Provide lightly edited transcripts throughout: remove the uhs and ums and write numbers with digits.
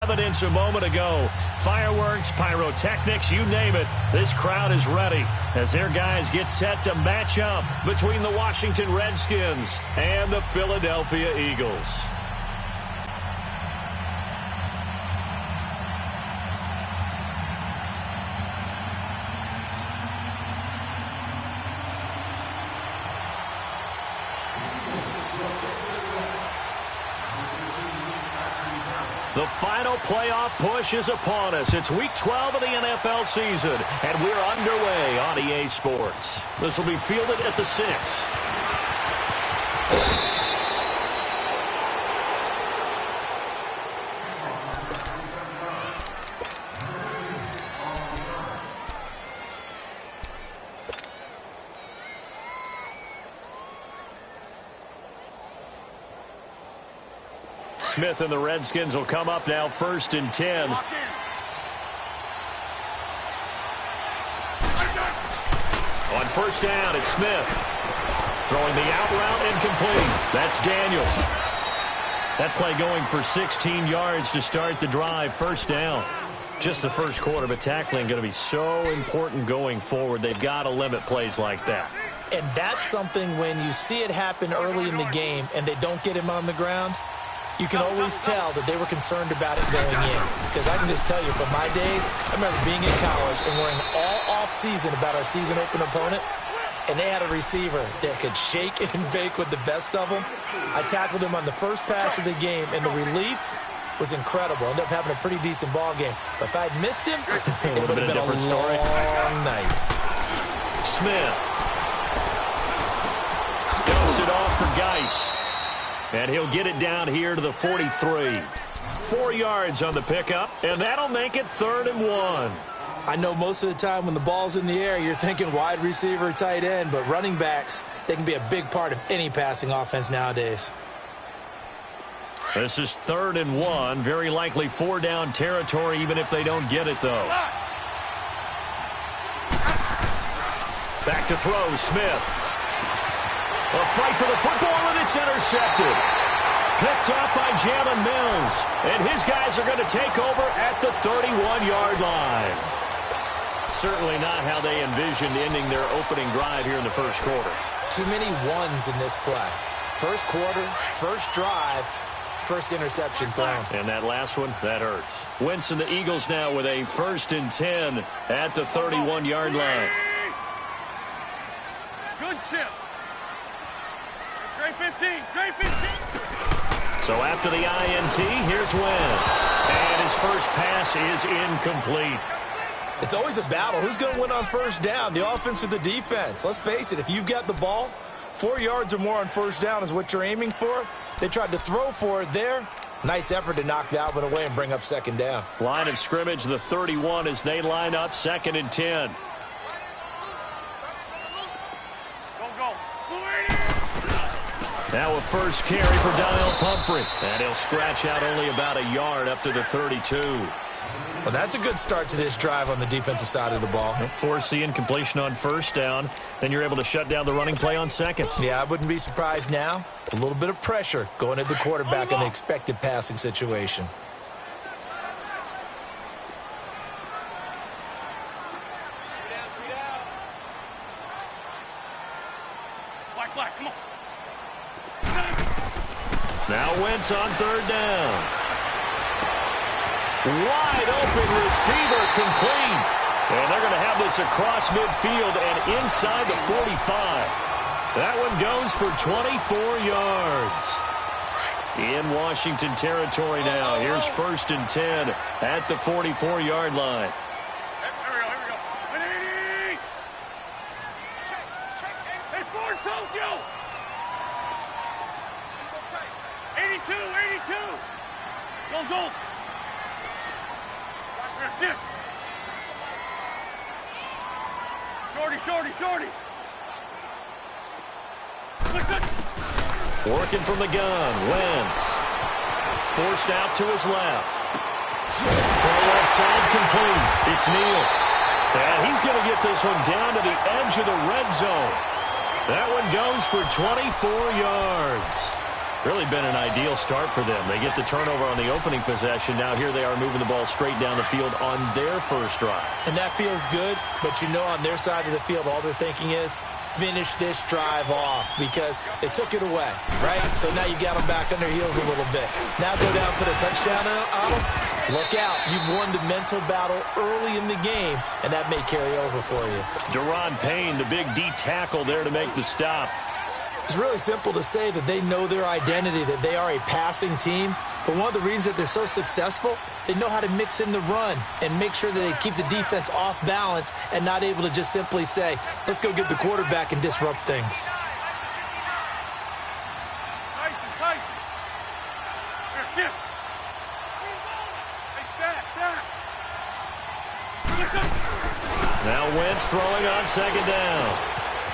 evidence a moment ago. Fireworks, pyrotechnics, you name it. This crowd is ready as their guys get set to match up between the Washington Redskins and the Philadelphia Eagles. The final playoff push is upon us. It's Week 12 of the NFL season, and we're underway on EA Sports. This will be fielded at the 6. Smith and the Redskins will come up now, 1st and 10. On 1st down, it's Smith. Throwing the out route incomplete. That's Daniels. That play going for 16 yards to start the drive, 1st down. Just the first quarter, but tackling going to be so important going forward. They've got to limit plays like that. And that's something when you see it happen early in the game and they don't get him on the ground, you can always tell that they were concerned about it going in. Because I can just tell you, from my days, I remember being in college and worrying all off-season about our season-open opponent, and they had a receiver that could shake and bake with the best of them. I tackled him on the first pass of the game, and the relief was incredible. Ended up having a pretty decent ball game. But if I'd missed him, it would have been a different story. Long night. Smith. Dumps it off for Geis. And he'll get it down here to the 43. 4 yards on the pickup, and that'll make it 3rd and 1. I know most of the time when the ball's in the air, you're thinking wide receiver, tight end, but running backs, they can be a big part of any passing offense nowadays. This is 3rd and 1. Very likely 4-down territory, even if they don't get it, though. Back to throw, Smith. A fight for the football, and it's intercepted. Picked up by Jalen Mills. And his guys are going to take over at the 31-yard line. Certainly not how they envisioned ending their opening drive here in the first quarter. Too many ones in this play. First quarter, first drive, first interception thrown. And that last one, that hurts. Wentz and the Eagles now with a 1st and 10 at the 31-yard line. Good chip. Great 15, great 15. So after the INT, here's Wentz. And his first pass is incomplete. It's always a battle. Who's going to win on 1st down, the offense or the defense? Let's face it, if you've got the ball, 4 yards or more on 1st down is what you're aiming for. They tried to throw for it there. Nice effort to knock that one away and bring up 2nd down. Line of scrimmage, the 31 as they line up 2nd and 10. Now a first carry for Donnell Pumphrey. And he'll scratch out only about a yard up to the 32. Well, that's a good start to this drive on the defensive side of the ball. Force the incompletion on 1st down. Then you're able to shut down the running play on 2nd. Yeah, I wouldn't be surprised now. A little bit of pressure going at the quarterback in an expected passing situation. Black, come on. Now Wentz on 3rd down. Wide open receiver complete. And they're going to have this across midfield and inside the 45. That one goes for 24 yards. In Washington territory now. Here's 1st and 10 at the 44-yard line. Here we go. 180. Hey, Ford, Tokyo. 82. Go. Watch for a sit. Shorty. Working from the gun, Wentz. Forced out to his left. Throw left side complete. It's Neal. And he's going to get this one down to the edge of the red zone. That one goes for 24 yards. Really been an ideal start for them. They get the turnover on the opening possession. Now here they are moving the ball straight down the field on their first drive. And that feels good, but you know on their side of the field, all they're thinking is, finish this drive off because they took it away, right? So now you got them back on their heels a little bit. Now go down, put a touchdown on them. Look out. You've won the mental battle early in the game, and that may carry over for you. Deron Payne, the big D tackle there to make the stop. It's really simple to say that they know their identity, that they are a passing team. But one of the reasons that they're so successful, they know how to mix in the run and make sure that they keep the defense off balance and not able to just simply say, let's go get the quarterback and disrupt things. Now Wentz throwing on second down.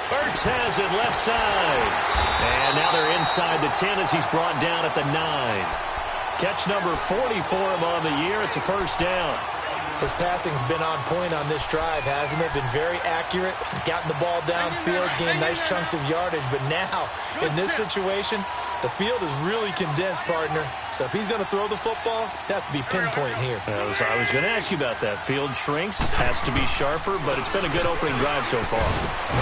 Ertz has it left side. And now they're inside the 10 as he's brought down at the 9. Catch number 40 for him on the year. It's a first down. His passing's been on point on this drive, hasn't it? Been very accurate, gotten the ball downfield, gained nice chunks of yardage. But now, in this situation, the field is really condensed, partner. So if he's going to throw the football, that has to be pinpoint here. I was going to ask you about that. Field shrinks, has to be sharper, but it's been a good opening drive so far.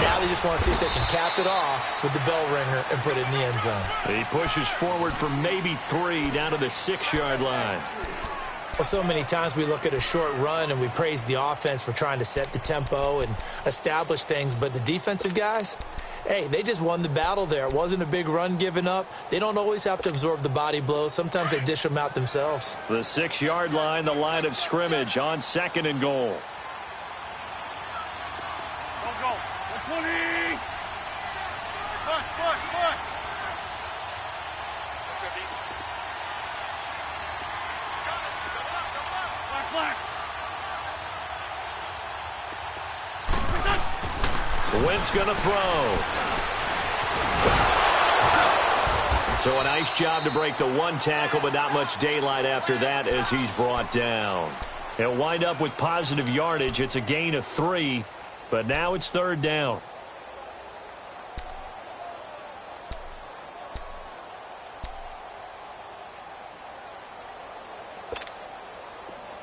Now they just want to see if they can cap it off with the bell ringer and put it in the end zone. He pushes forward for maybe 3 down to the 6-yard line. Well, so many times we look at a short run and we praise the offense for trying to set the tempo and establish things, but the defensive guys, hey, they just won the battle there. It wasn't a big run given up. They don't always have to absorb the body blows. Sometimes they dish them out themselves. The 6-yard line, the line of scrimmage on 2nd and goal. Go. 120. Push. Black. Wentz going to throw. So a nice job to break the 1 tackle, but not much daylight after that as he's brought down. He'll wind up with positive yardage. It's a gain of 3, but now it's 3rd down.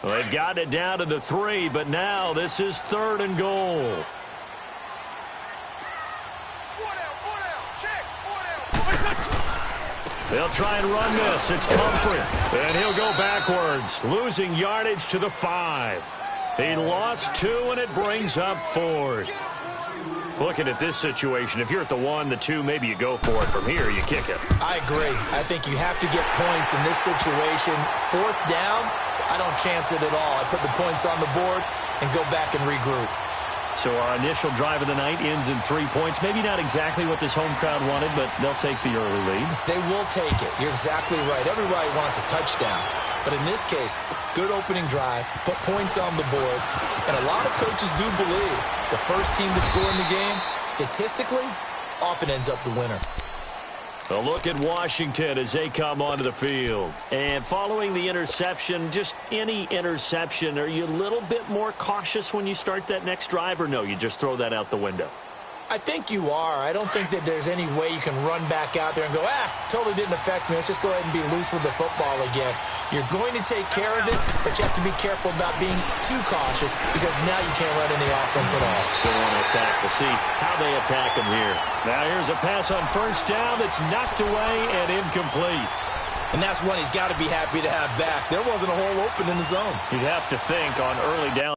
Well, they've got it down to the 3, but now this is 3rd and goal. They'll try and run this. It's Pumphrey. And he'll go backwards, losing yardage to the 5. He lost 2, and it brings up 4th. Looking at this situation, if you're at the 1, the 2, maybe you go for it. From here, you kick it. I agree. I think you have to get points in this situation. 4th down, I don't chance it at all. I put the points on the board and go back and regroup. So our initial drive of the night ends in 3 points. Maybe not exactly what this home crowd wanted, but they'll take the early lead. They will take it. You're exactly right. Everybody wants a touchdown. But in this case, good opening drive, put points on the board, and a lot of coaches do believe the first team to score in the game, statistically, often ends up the winner. A look at Washington as they come onto the field. And following the interception, just any interception, are you a little bit more cautious when you start that next drive, or no, you just throw that out the window? I think you are. I don't think that there's any way you can run back out there and go, totally didn't affect me. Let's just go ahead and be loose with the football again. You're going to take care of it, but you have to be careful about being too cautious because now you can't run any offense at all. Still want to attack. We'll see how they attack him here. Now here's a pass on first down that's knocked away and incomplete. And that's one he's got to be happy to have back. There wasn't a hole open in the zone. You'd have to think on early down.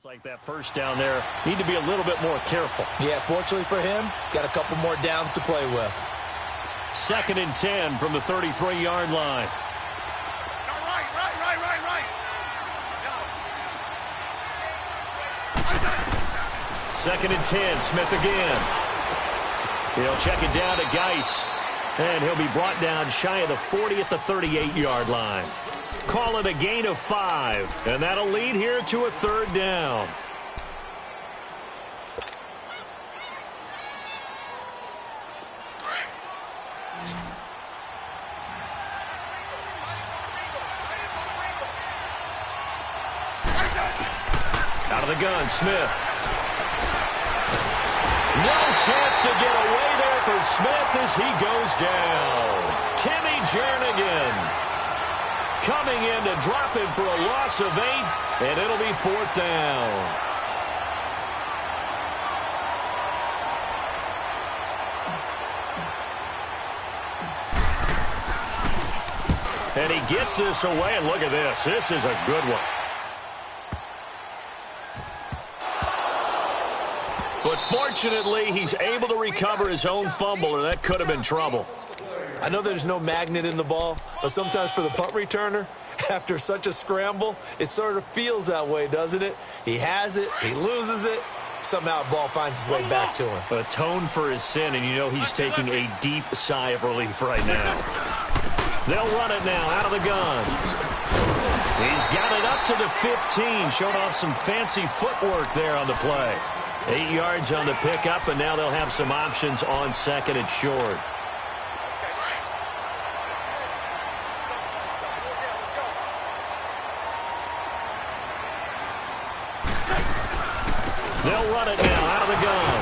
Like that first down there, need to be a little bit more careful. Yeah, fortunately for him, got a couple more downs to play with. 2nd and 10 from the 33-yard line. Right. 2nd and 10, Smith again. He'll check it down to Geis, and he'll be brought down shy of the 40 at the 38-yard line. Call it a gain of 5, and that'll lead here to a third down. Out of the gun, Smith. No chance to get away there for Smith as he goes down. Timmy Jernigan coming in to drop him for a loss of 8, and it'll be 4th down. And he gets this away, and look at this. This is a good one. But fortunately, he's able to recover his own fumble, or that could have been trouble. I know there's no magnet in the ball, but sometimes for the punt returner, after such a scramble, it sort of feels that way, doesn't it? He has it, he loses it, somehow the ball finds its way back to him. Atone for his sin, and you know he's taking a deep sigh of relief right now. They'll run it now out of the gun. He's got it up to the 15, showing off some fancy footwork there on the play. 8 yards on the pickup, and now they'll have some options on 2nd and short. They'll run it now out of the gun.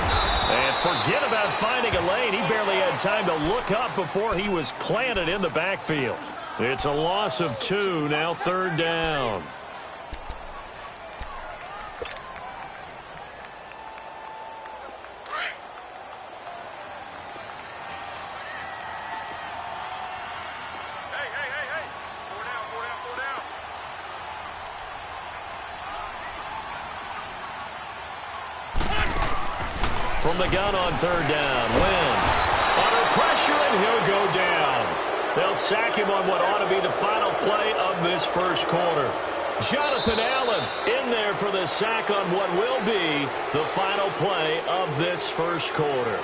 And forget about finding a lane. He barely had time to look up before he was planted in the backfield. It's a loss of 2, now 3rd down. From the gun on 3rd down, Wentz under pressure, and he'll go down. They'll sack him on what ought to be the final play of this first quarter. Jonathan Allen in there for the sack on what will be the final play of this first quarter.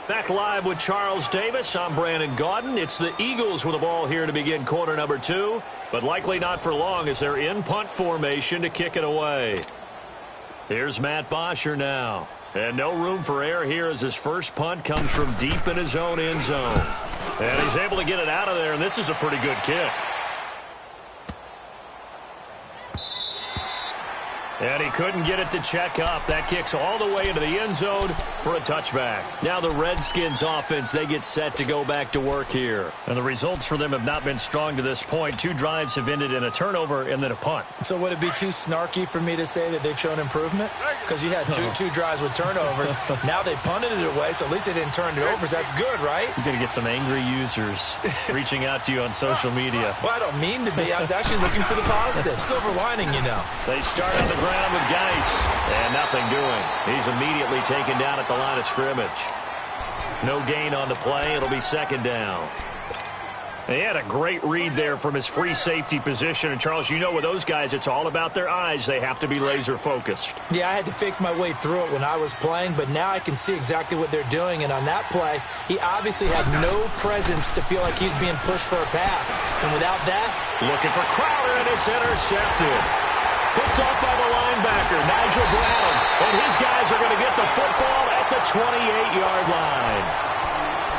Back live with Charles Davis. I'm Brandon Gaudin. It's the Eagles with the ball here to begin quarter number 2, but likely not for long as they're in punt formation to kick it away. Here's Matt Bosher now. And no room for error here as his first punt comes from deep in his own end zone. And he's able to get it out of there, and this is a pretty good kick. And he couldn't get it to check up. That kicks all the way into the end zone for a touchback. Now the Redskins offense, they get set to go back to work here. And the results for them have not been strong to this point. 2 drives have ended in a turnover and then a punt. So would it be too snarky for me to say that they've shown improvement? Because you had two drives with turnovers. Now they punted it away, so at least they didn't turn it over. So that's good, right? You're going to get some angry users reaching out to you on social media. Well, I don't mean to be. I was actually looking for the positive. Silver lining, you know. They start on the ground with Geis, and nothing doing. He's immediately taken down at the line of scrimmage. No gain on the play. It'll be 2nd down. He had a great read there from his free safety position. And, Charles, you know with those guys, it's all about their eyes. They have to be laser-focused. Yeah, I had to fake my way through it when I was playing, but now I can see exactly what they're doing. And on that play, he obviously had no presence to feel like he's being pushed for a pass. And without that... Looking for Crowder, and it's intercepted. Picked off by the linebacker, Nigel Brown. And his guys are going to get the football at the 28-yard line.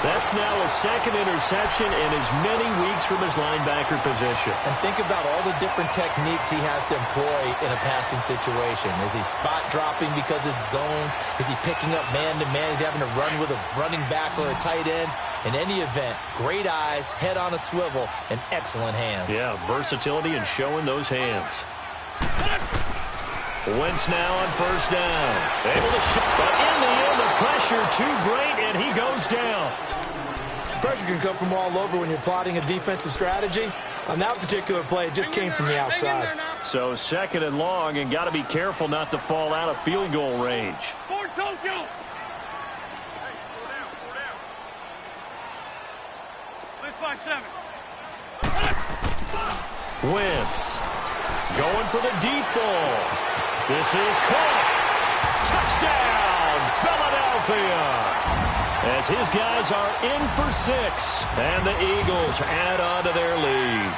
That's now a 2nd interception in as many weeks from his linebacker position. And think about all the different techniques he has to employ in a passing situation. Is he spot dropping because it's zone? Is he picking up man-to-man? Is he having to run with a running back or a tight end? In any event, great eyes, head on a swivel, and excellent hands. Yeah, versatility and showing those hands. Wentz now on 1st down. Able to shoot, but in the end, the pressure too great, and he goes down. Pressure can come from all over when you're plotting a defensive strategy. On that particular play, it just came from the outside. So 2nd and long, and got to be careful not to fall out of field goal range. Fort Tokyo. This by 7. Wentz going for the deep ball. This is caught. Touchdown, Philadelphia. as his guys are in for 6. And the Eagles add on to their lead.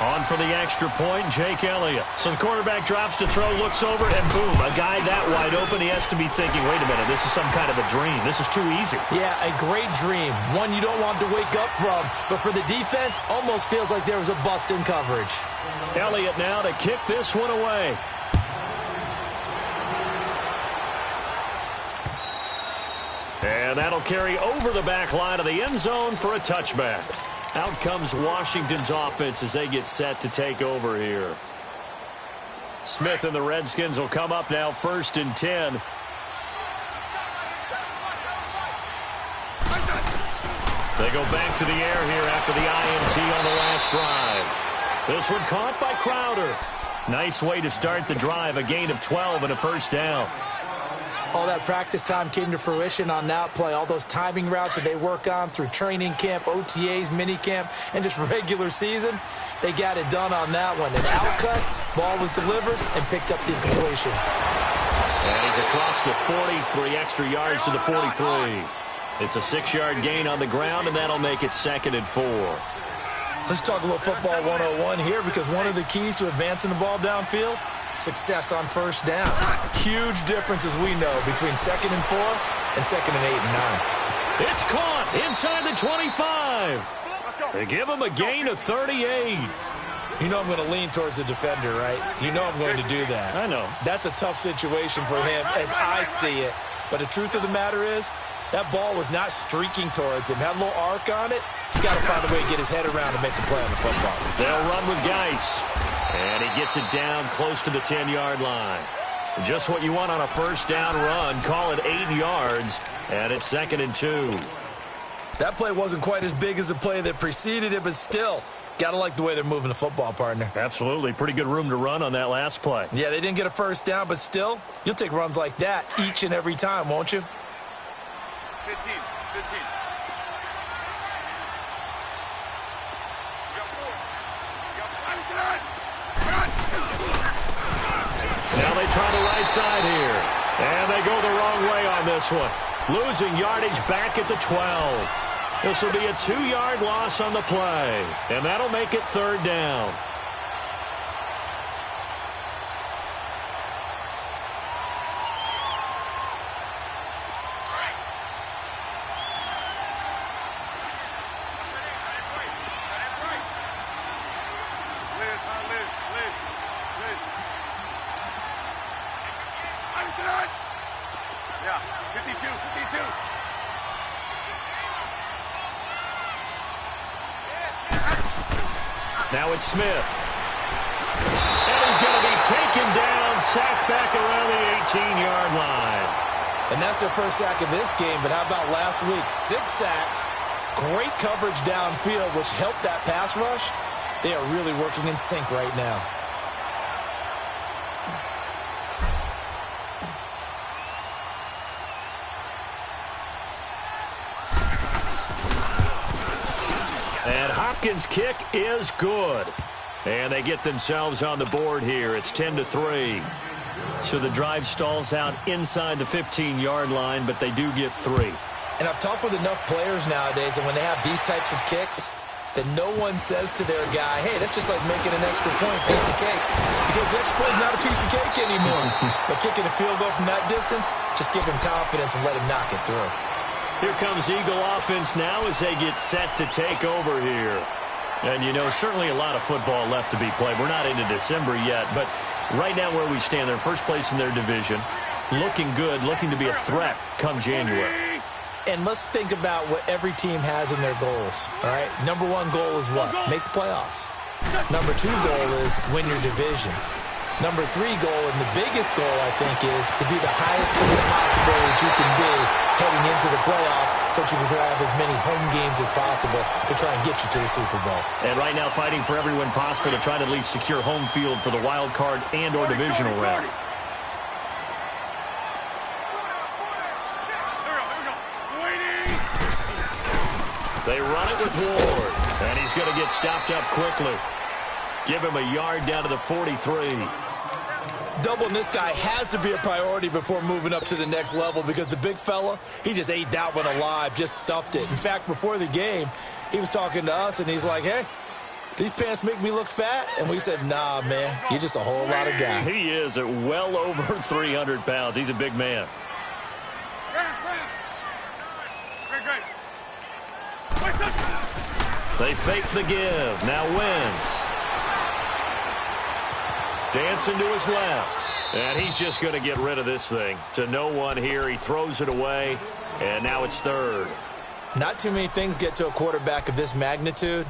On for the extra point, Jake Elliott. So the quarterback drops to throw, looks over, and boom, a guy that wide open, he has to be thinking, wait a minute, this is some kind of a dream. This is too easy. Yeah, a great dream. One you don't want to wake up from. But for the defense, almost feels like there was a bust in coverage. Elliott now to kick this one away. And that'll carry over the back line of the end zone for a touchback. Out comes Washington's offense as they get set to take over here. Smith and the Redskins will come up now 1st and 10. They go back to the air here after the INT on the last drive. This one caught by Crowder. Nice way to start the drive, a gain of 12 and a first down. All that practice time came to fruition on that play. All those timing routes that they work on through training camp, OTAs, minicamp, and just regular season, they got it done on that one. An outcut, ball was delivered, and picked up the completion. And he's across the 40, 3 extra yards to the 43. It's a 6-yard gain on the ground, and that'll make it 2nd and 4. Let's talk a little football 101 here, because one of the keys to advancing the ball downfield, success on first down. Huge difference, as we know, between 2nd and 4 and 2nd and 8 and 9. It's caught inside the 25. They give him a gain of 38. You know I'm going to lean towards the defender, right? You know I'm going to do that. I know. That's a tough situation for him as I see it. But the truth of the matter is, that ball was not streaking towards him. Had a little arc on it. He's got to find a way to get his head around and make a play on the football. They'll run with Geis. And he gets it down close to the 10-yard line. Just what you want on a first down run. Call it 8 yards. And it's 2nd and 2. That play wasn't quite as big as the play that preceded it, but still, got to like the way they're moving the football, partner. Absolutely. Pretty good room to run on that last play. Yeah, they didn't get a first down, but still, you'll take runs like that each and every time, won't you? 15. Now they try the right side here. And they go the wrong way on this one. Losing yardage back at the 12. This will be a 2-yard loss on the play. And that'll make it 3rd down. Yeah, 52. Now it's Smith. And he's going to be taken down, sacked back around the 18-yard line. And that's their first sack of this game, but how about last week? 6 sacks, great coverage downfield, which helped that pass rush. They are really working in sync right now. And Hopkins' kick is good. And they get themselves on the board here. It's 10-3. So the drive stalls out inside the 15-yard line, but they do get 3. And I've talked with enough players nowadays, and when they have these types of kicks, that no one says to their guy, hey, that's just like making an extra point, piece of cake. Because the extra point is not a piece of cake anymore. But kicking a field goal from that distance, just give him confidence and let him knock it through. Here comes Eagle offense now as they get set to take over here. And, you know, certainly a lot of football left to be played. We're not into December yet, but right now where we stand, they're first place in their division. Looking good, looking to be a threat come January. And let's think about what every team has in their goals, all right? Number 1 goal is what? Make the playoffs. Number 2 goal is win your division. Number 3 goal, and the biggest goal, I think, is to be the highest seed possible that you can be heading into the playoffs so that you can have as many home games as possible to try and get you to the Super Bowl. And right now fighting for every win possible to try to at least secure home field for the wild card and or divisional round. They run it with Ward, and he's going to get stopped up quickly. Give him a yard down to the 43. Doubling this guy has to be a priority before moving up to the next level because the big fella, he just ate that one alive, just stuffed it. In fact, before the game, he was talking to us, and he's like, hey, these pants make me look fat? And we said, nah, man, you're just a whole lot of guy. He is at well over 300 pounds. He's a big man. They fake the give. Now Wentz. Dancing to his left. And he's just going to get rid of this thing. To no one here. He throws it away. And now it's third. Not too many things get to a quarterback of this magnitude,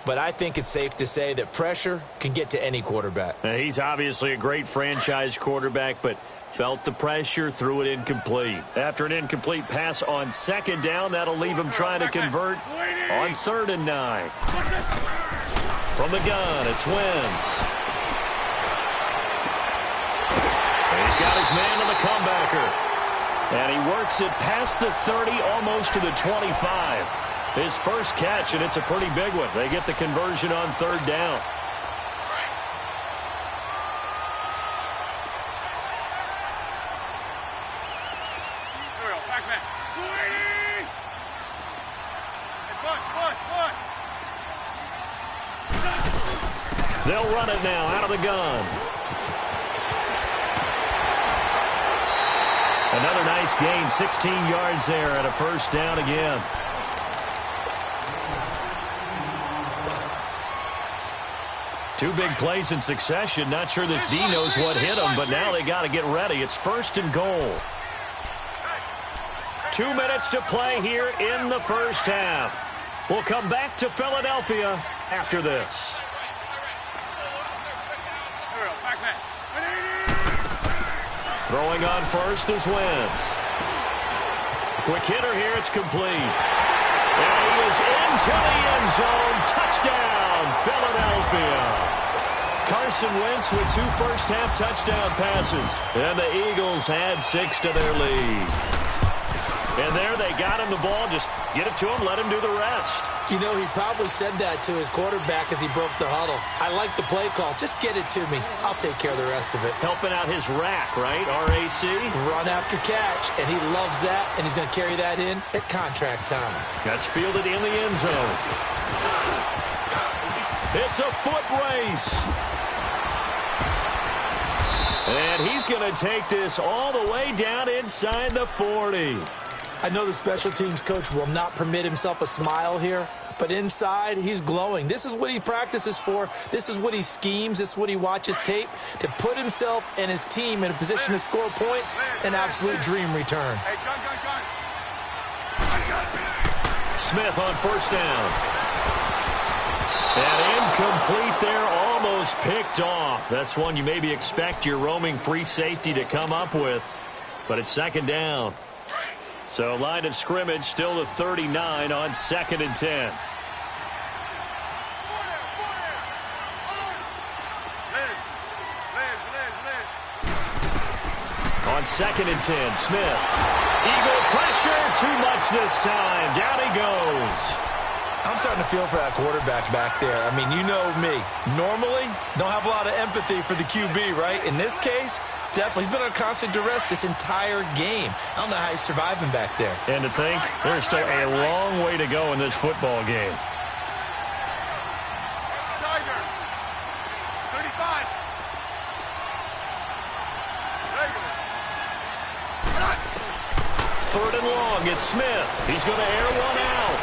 but I think it's safe to say that pressure can get to any quarterback. He's obviously a great franchise quarterback, but felt the pressure, threw it incomplete. After an incomplete pass on second down, that'll leave him trying to convert on 3rd and 9. From the gun, it's Wentz. He's got his man on the comebacker. And he works it past the 30, almost to the 25. His first catch, and it's a pretty big one. They get the conversion on 3rd down. They'll run it now out of the gun. Another nice gain, 16 yards there and a first down again. Two big plays in succession. Not sure this D knows what hit him, but now they got to get ready. It's 1st and goal. 2 minutes to play here in the first half. We'll come back to Philadelphia after this. Throwing on first is Wentz. Quick hitter here, it's complete. And he is into the end zone. Touchdown, Philadelphia. Carson Wentz with 2 first-half touchdown passes. And the Eagles had 6 to their lead. And there they got him the ball. Just get it to him, let him do the rest. You know, he probably said that to his quarterback as he broke the huddle. I like the play call. Just get it to me. I'll take care of the rest of it. Helping out his rack, right? RAC? Run after catch, and he loves that, and he's going to carry that in at contract time. That's fielded in the end zone. It's a foot race. And he's going to take this all the way down inside the 40. I know the special teams coach will not permit himself a smile here, but inside, he's glowing. This is what he practices for. This is what he schemes. This is what he watches tape to put himself and his team in a position to score points. An absolute dream return. Smith on first down. And incomplete there, almost picked off. That's one you maybe expect your roaming free safety to come up with, but it's 2nd down. So line of scrimmage still the 39 on 2nd and 10. On 2nd and 10, Smith. Eagle pressure, too much this time. Down he goes. I'm starting to feel for that quarterback back there. I mean, you know me. Normally, don't have a lot of empathy for the QB, right? In this case, definitely. He's been under constant duress this entire game. I don't know how he's surviving back there. And to think, there's still a long way to go in this football game. Tiger. 35. Third and long, it's Smith. He's going to air one out.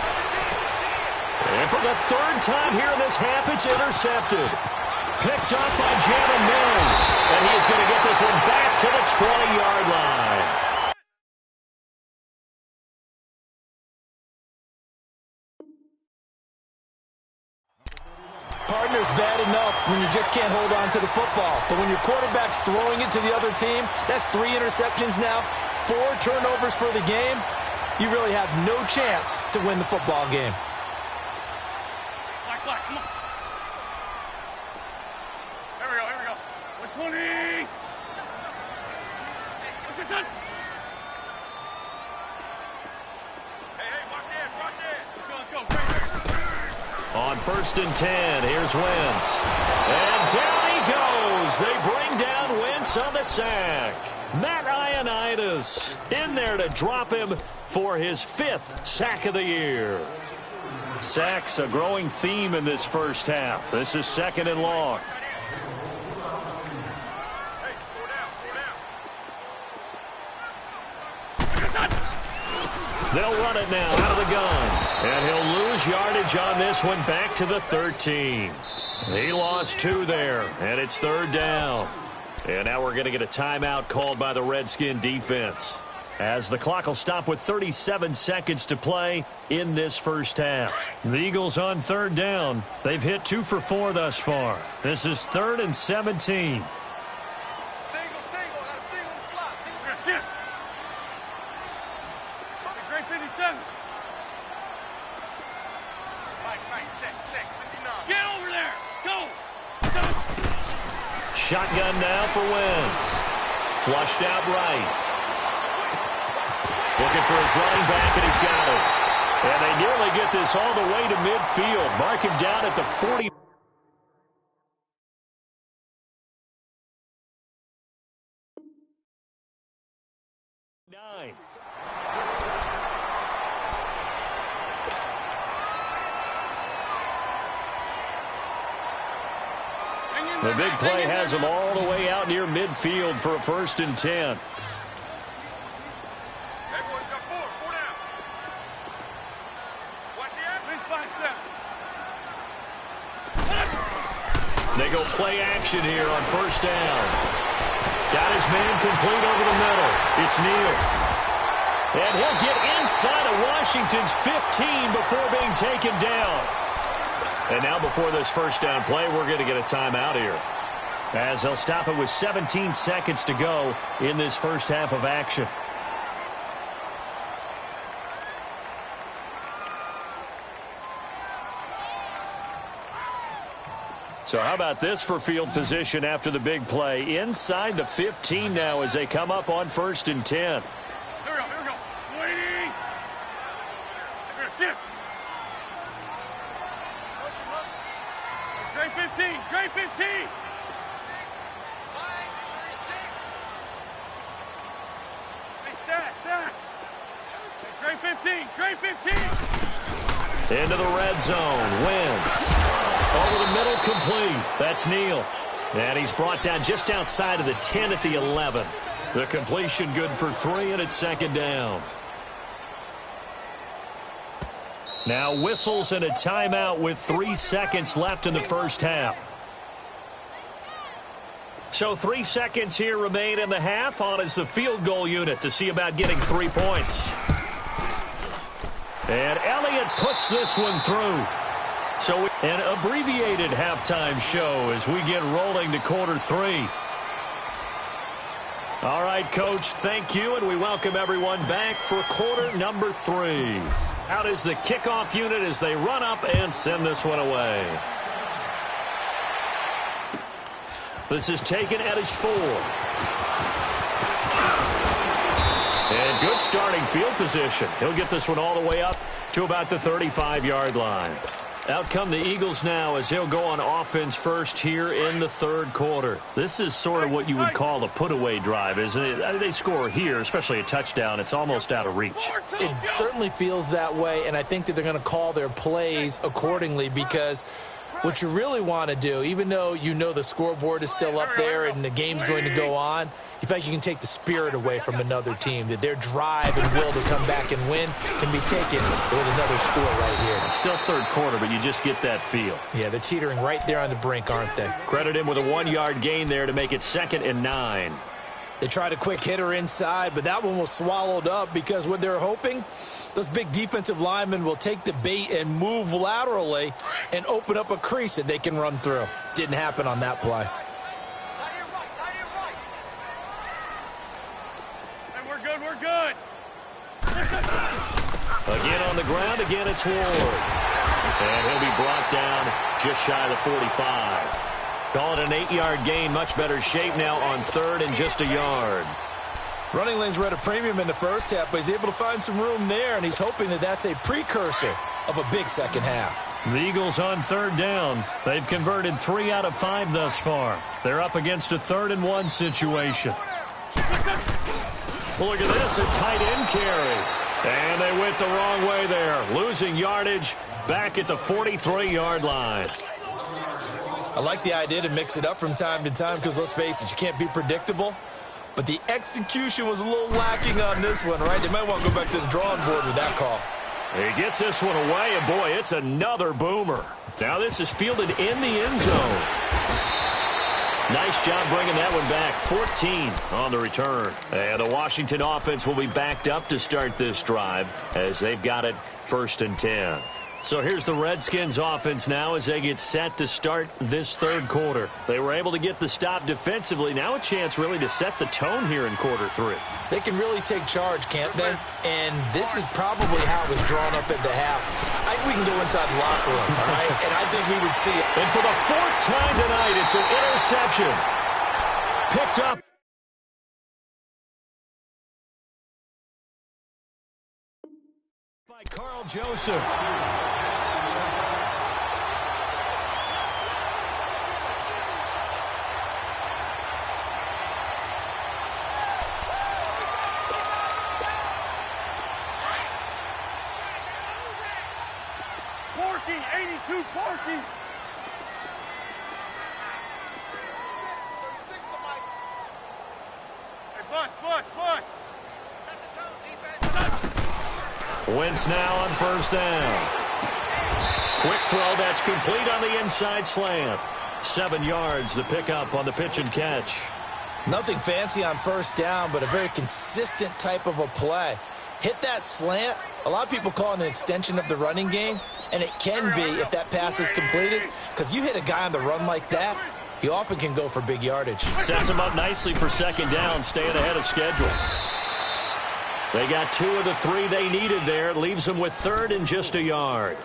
And for the 3rd time here in this half, it's intercepted. Picked up by Jalen Mills. And he's going to get this one back to the 20-yard line. Partner's bad enough when you just can't hold on to the football. But when your quarterback's throwing it to the other team, that's 3 interceptions now, 4 turnovers for the game. You really have no chance to win the football game. Black, come on. Here we go. 120. What's this on? Hey, watch it. Let's go. On 1st and 10, here's Wentz. And down he goes. They bring bring down Wentz on the sack. Matt Ioannidis in there to drop him for his 5th sack of the year. Sacks a growing theme in this first half. This is 2nd and long. They'll run it now out of the gun. And he'll lose yardage on this one back to the 13. He lost 2 there, and it's 3rd down. And now we're going to get a timeout called by the Redskin defense, as the clock will stop with 37 seconds to play in this first half. The Eagles on 3rd down. They've hit 2 for 4 thus far. This is 3rd and 17. Shotgun now for Wentz. Flushed out right. Looking for his running back, and he's got it. And they nearly get this all the way to midfield. Mark him down at the 40. The big play has him all the way out near midfield for a 1st and 10. They go play action here on 1st down. Got his man complete over the middle. It's Neal. And he'll get inside of Washington's 15 before being taken down. And now before this 1st down play, we're going to get a timeout here, as they'll stop it with 17 seconds to go in this first half of action. So how about this for field position after the big play? Inside the 15 now as they come up on 1st and 10. Here we go. Waiting. Shift. Great 15. Great 15. Hey, stack. Great 15. Great 15. Into the red zone. Wentz. Over the middle, complete. That's Neal. And he's brought down just outside of the 10 at the 11. The completion good for 3, and it's 2nd down. Now whistles and a timeout with 3 seconds left in the first half. So 3 seconds here remain in the half. On is the field goal unit to see about getting 3 points. And Elliott puts this one through. So an abbreviated halftime show as we get rolling to quarter 3. All right, Coach, thank you, and we welcome everyone back for quarter number 3. Out is the kickoff unit as they run up and send this one away. This is taken at his 4. And good starting field position. He'll get this one all the way up to about the 35-yard line. Out come the Eagles now as he'll go on offense first here in the 3rd quarter. This is sort of what you would call a put-away drive, isn't it? They score here, especially a touchdown. It's almost out of reach. It certainly feels that way, and I think that they're going to call their plays accordingly, because what you really want to do, even though you know the scoreboard is still up there and the game's going to go on, you feel like you can take the spirit away from another team, that their drive and will to come back and win can be taken with another score right here. It's still 3rd quarter, but you just get that feel. Yeah, they're teetering right there on the brink, aren't they? Credit him with a 1-yard gain there to make it 2nd and 9. They tried a quick hitter inside, but that one was swallowed up because what they're hoping, those big defensive linemen will take the bait and move laterally and open up a crease that they can run through. Didn't happen on that play. We're good. Again on the ground, again it's Ward. And he'll be brought down just shy of the 45. Call it an 8-yard gain, much better shape now on 3rd and just a yard. Running lanes were at a premium in the first half, but he's able to find some room there, and he's hoping that that's a precursor of a big second half. The Eagles on third down. They've converted 3 out of 5 thus far. They're up against a 3rd-and-1 situation. Look at this, a tight end carry. And they went the wrong way there, losing yardage back at the 43-yard line. I like the idea to mix it up from time to time because, let's face it, you can't be predictable. But the execution was a little lacking on this one, right? They might want to go back to the drawing board with that call. He gets this one away, and boy, it's another boomer. Now this is fielded in the end zone. Nice job bringing that one back. 14 on the return. And the Washington offense will be backed up to start this drive as they've got it 1st and 10. So here's the Redskins offense now as they get set to start this 3rd quarter. They were able to get the stop defensively. Now a chance really to set the tone here in quarter 3. They can really take charge, can't they? And this is probably how it was drawn up at the half. I think we can go inside the locker room, all right? And I think we would see it. And for the 4th time tonight, it's an interception. Picked up. By Carl Joseph. Porky, 82 Porky. Hey, Bush. Set the tone, defense. Wentz now on 1st down. Quick throw that's complete on the inside slant. 7 yards, the pickup on the pitch and catch. Nothing fancy on 1st down, but a very consistent type of a play. Hit that slant. A lot of people call it an extension of the running game, and it can be if that pass is completed, because you hit a guy on the run like that, he often can go for big yardage. Sets him up nicely for 2nd down, staying ahead of schedule. They got 2 of the 3 they needed there. Leaves them with 3rd and just a yard.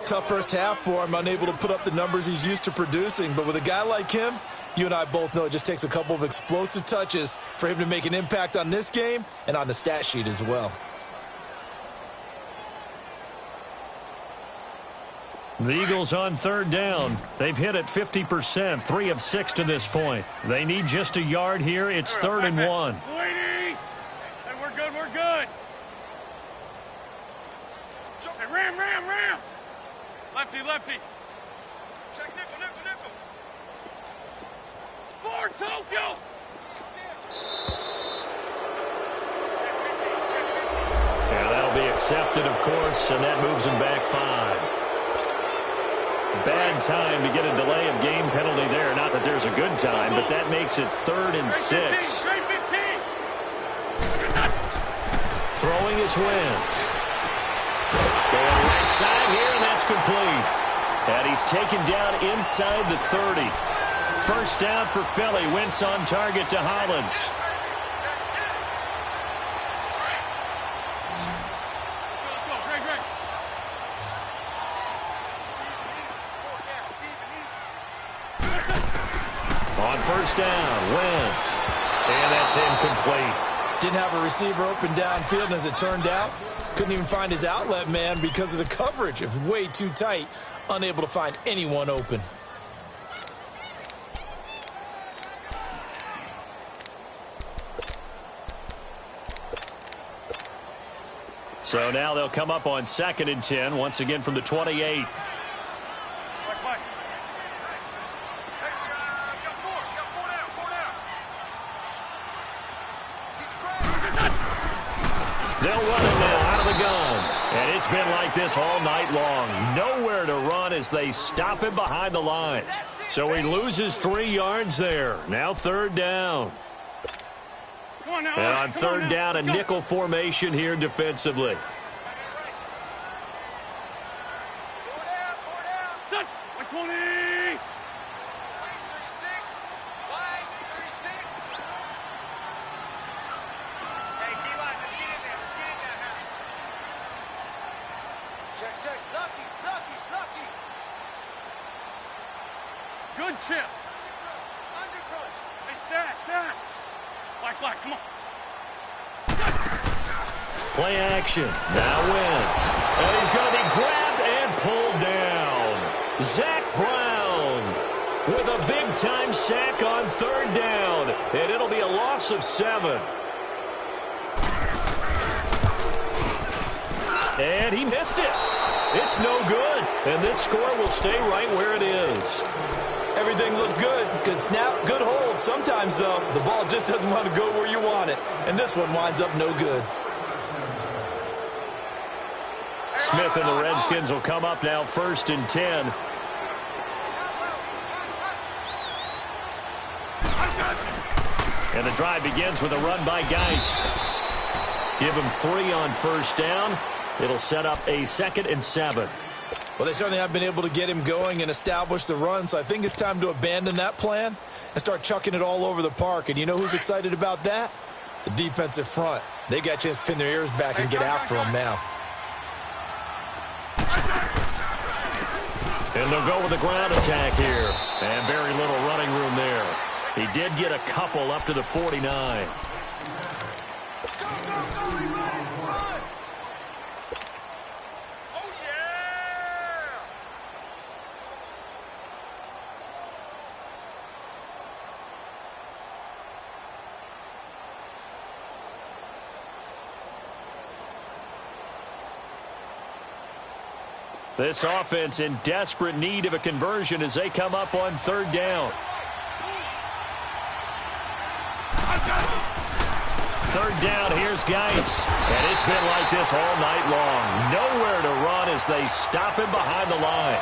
Tough first half for him, unable to put up the numbers he's used to producing. But with a guy like him, you and I both know it just takes a couple of explosive touches for him to make an impact on this game and on the stat sheet as well. The Eagles on 3rd down. They've hit it 50%, 3 of 6 to this point. They need just a yard here. It's 3rd and 1. Hey, we're good. Hey, ram. Lefty. Check nickel. Forward, Tokyo. Yeah, that'll be accepted, of course, and that moves him back 5. Bad time to get a delay of game penalty there. Not that there's a good time, but that makes it 3rd and 6. Throwing is Wentz. Going right side here, and that's complete. And he's taken down inside the 30. 1st down for Philly. Wentz on target to Hollins. On 1st down, Wentz. And that's incomplete. Didn't have a receiver open downfield, and as it turned out, couldn't even find his outlet man because of the coverage. It was way too tight, unable to find anyone open. So now they'll come up on 2nd and 10, once again from the 28. They'll run it now out of the gun. And it's been like this all night long. Nowhere to run as they stop him behind the line. So he loses 3 yards there. Now 3rd down. And on 3rd down, a nickel formation here defensively. Good chip. Hey, stack. Black, come on. Play action. Now Wentz. And he's going to be grabbed pulled down. Zach Brown with a big-time sack on third down, and it'll be a loss of 7. And he missed it. It's no good, and this score will stay right where it is. Everything looked good. Good snap, good hold. Sometimes, though, the ball just doesn't want to go where you want it, and this one winds up no good. Smith and the Redskins will come up now 1st and 10. And the drive begins with a run by Geis. Give him 3 on 1st down. It'll set up a 2nd and 7. Well, they certainly have been able to get him going and establish the run, so I think it's time to abandon that plan and start chucking it all over the park. And you know who's excited about that? The defensive front. They got a chance to pin their ears back and get after him now. And they'll go with the ground attack here. And very little running room there. He did get a couple up to the 49. This offense in desperate need of a conversion as they come up on 3rd down. 3rd down, here's Geis. And it's been like this all night long. Nowhere to run as they stop him behind the line.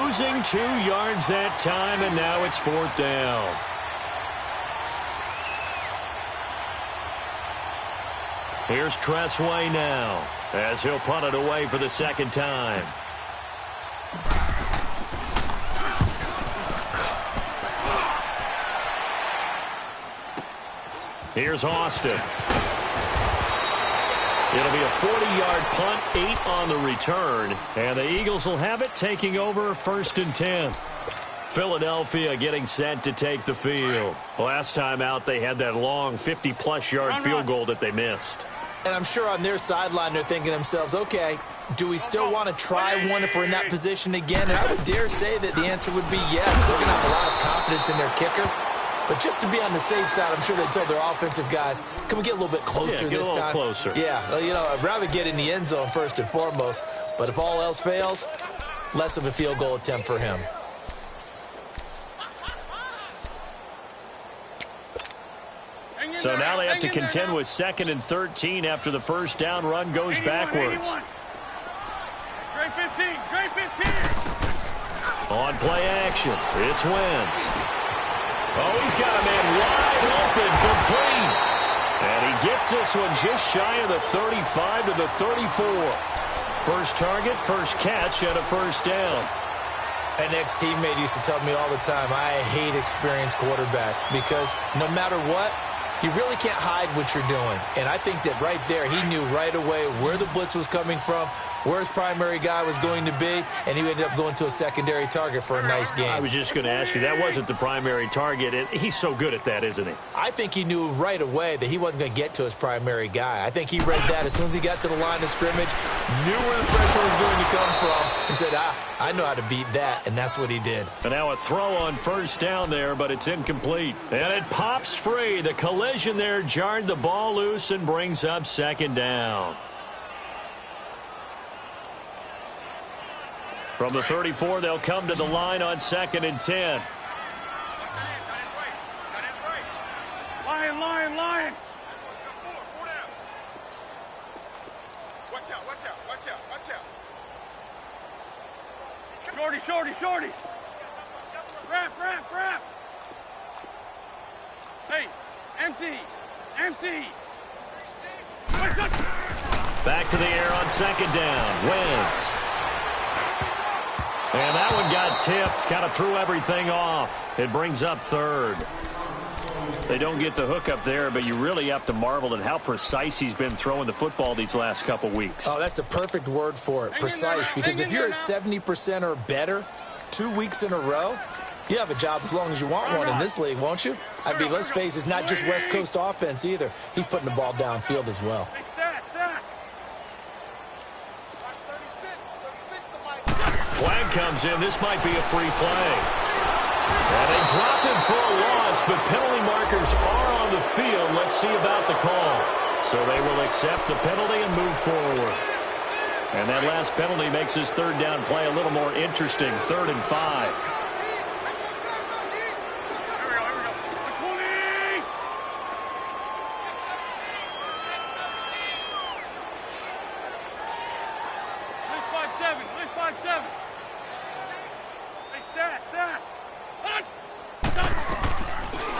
Losing 2 yards that time, and now it's 4th down. Here's Tressway now as he'll punt it away for the 2nd time. Here's Austin. It'll be a 40-yard punt, 8 on the return, and the Eagles will have it taking over 1st and 10. Philadelphia getting set to take the field. Last time out, they had that long 50-plus yard field goal that they missed. And I'm sure on their sideline they're thinking to themselves, okay, do we still want to try one if we're in that position again? And I would dare say that the answer would be yes. They're going to have a lot of confidence in their kicker. But just to be on the safe side, I'm sure they told their offensive guys, can we get a little bit closer this time? Closer. Yeah, well, you know, I'd rather get in the end zone first and foremost. But if all else fails, less of a field goal attempt for him. So now they have to contend with 2nd and 13 after the 1st down run goes backwards. Great 15, great 15. On play action, it's Wentz. Oh, he's got a man wide open, complete. And he gets this one just shy of the 35 to the 34. First target, first catch, and a 1st down. An ex-teammate used to tell me all the time, I hate experienced quarterbacks because no matter what, you really can't hide what you're doing. And I think that right there, he knew right away where the blitz was coming from, where his primary guy was going to be, and he ended up going to a secondary target for a nice game. I was just going to ask you, that wasn't the primary target. And he's so good at that, isn't he? I think he knew right away that he wasn't going to get to his primary guy. I think he read that as soon as he got to the line of scrimmage, knew where the pressure was going to come from, and said, I know how to beat that, and that's what he did. And now a throw on 1st down there, but it's incomplete. And it pops free. The collision there jarred the ball loose and brings up 2nd down. From the 34, they'll come to the line on 2nd and 10. Lion, lion, lion. Watch out, watch out, watch out, watch out. Shorty, shorty, shorty. Wrap, wrap, wrap. Hey, empty, empty. Back to the air on 2nd down. Wentz. And that one got tipped, kind of threw everything off. It brings up 3rd. They don't get the hook up there, but you really have to marvel at how precise he's been throwing the football these last couple weeks. Oh, that's the perfect word for it, precise. Because if you're at 70% or better 2 weeks in a row, you have a job as long as you want one in this league, won't you? I mean, let's face it, it's not just West Coast offense either. He's putting the ball downfield as well. Flag comes in. This might be a free play. And they drop him for a loss, but penalty markers are on the field. Let's see about the call. So they will accept the penalty and move forward. And that last penalty makes his third down play a little more interesting. 3rd and 5.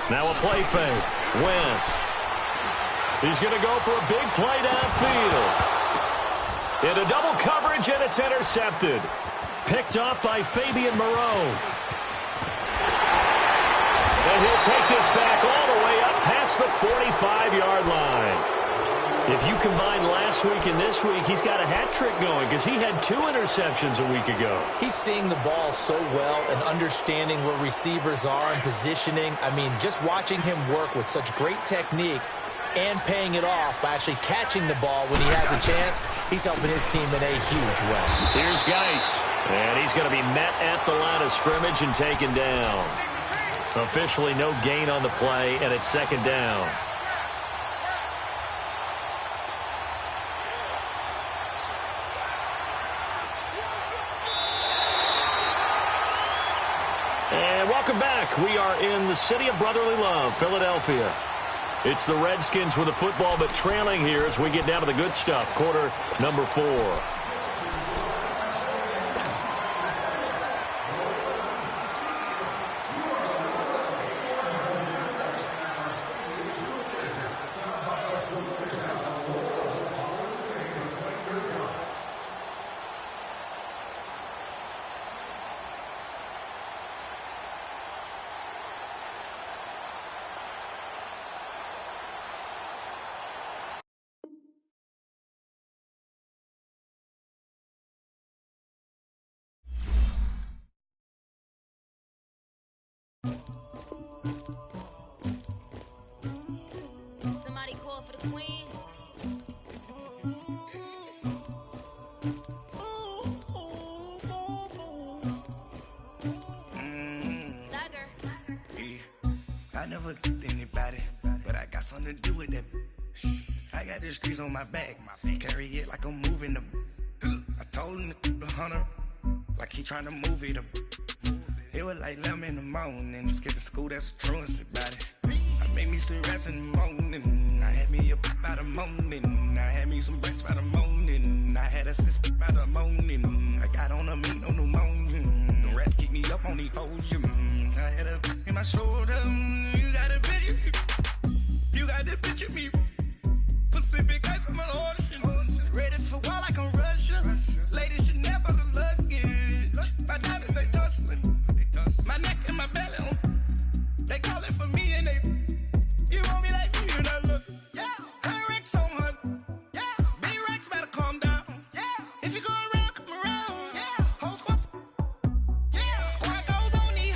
Now a play fake. Wentz. He's going to go for a big play downfield. Into double coverage, and it's intercepted. Picked off by Fabian Moreau. And he'll take this back all the way up past the 45-yard line. If you combine last week and this week, he's got a hat trick going because he had 2 interceptions a week ago. He's seeing the ball so well and understanding where receivers are and positioning. I mean, just watching him work with such great technique and paying it off by actually catching the ball when he has a chance, he's helping his team in a huge way. Here's Geis, and he's going to be met at the line of scrimmage and taken down. Officially no gain on the play, and it's 2nd down. And welcome back. We are in the city of brotherly love, Philadelphia. It's the Redskins with the football, but trailing here as we get down to the good stuff. Quarter number 4. Somebody call for the queen. I never killed anybody, but I got something to do with that. I got the streets on my back, carry it like I'm moving the. I told him to the hunter, like he trying to move it up. It was like 11 in the morning, skipping school, that's a truancy about it. I made me some rest in the morning, I had me a pop by the morning, I had me some breaks by the morning, I had a sis by the morning, I got on a meat on the morning, the rats keep me up on the podium, I had a in my shoulder, you got a bitch, you got the bitch of me, Pacific ice, I'm an ocean, ready for war like I'm Russian, ladies should never the luggage, my diamonds they tussling. My neck and my belly, they calling for me and they, you want me like me and I look, yeah, her Rex on her, yeah, B-Rex better calm down, yeah, if you go around, come around, yeah, whole squad, yeah, squad goes on the,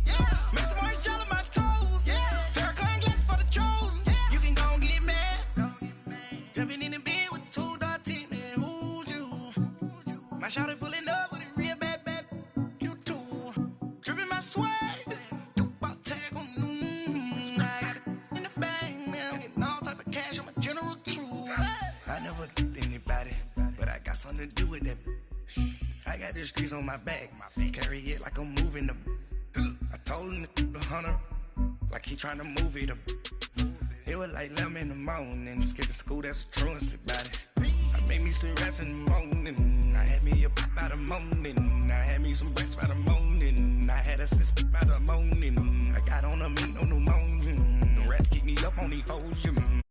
yeah, make some orange gel on my toes, yeah, Farrakhan glass for the chosen, yeah, you can go and get mad, jumping in the bed with 2 dark teeth, and who's you, my shawty pulling up with a real bad, you too. Swag, about tag on I got it in the bag, man. Getting all type of cash, I'm a general true. I never killed anybody, but I got something to do with that. I got the streets on my back, carry it like I'm moving the. I told him to the hunter, like he trying to move it up. It was like 11 in the morning, skipping school, that's a truancy about it. I made me some rest in the morning, I had me a pop by the morning, I had me some breaks by the morning, I had a sis by the morning, I got on a meat on the morning, the rats keep me up on the podium.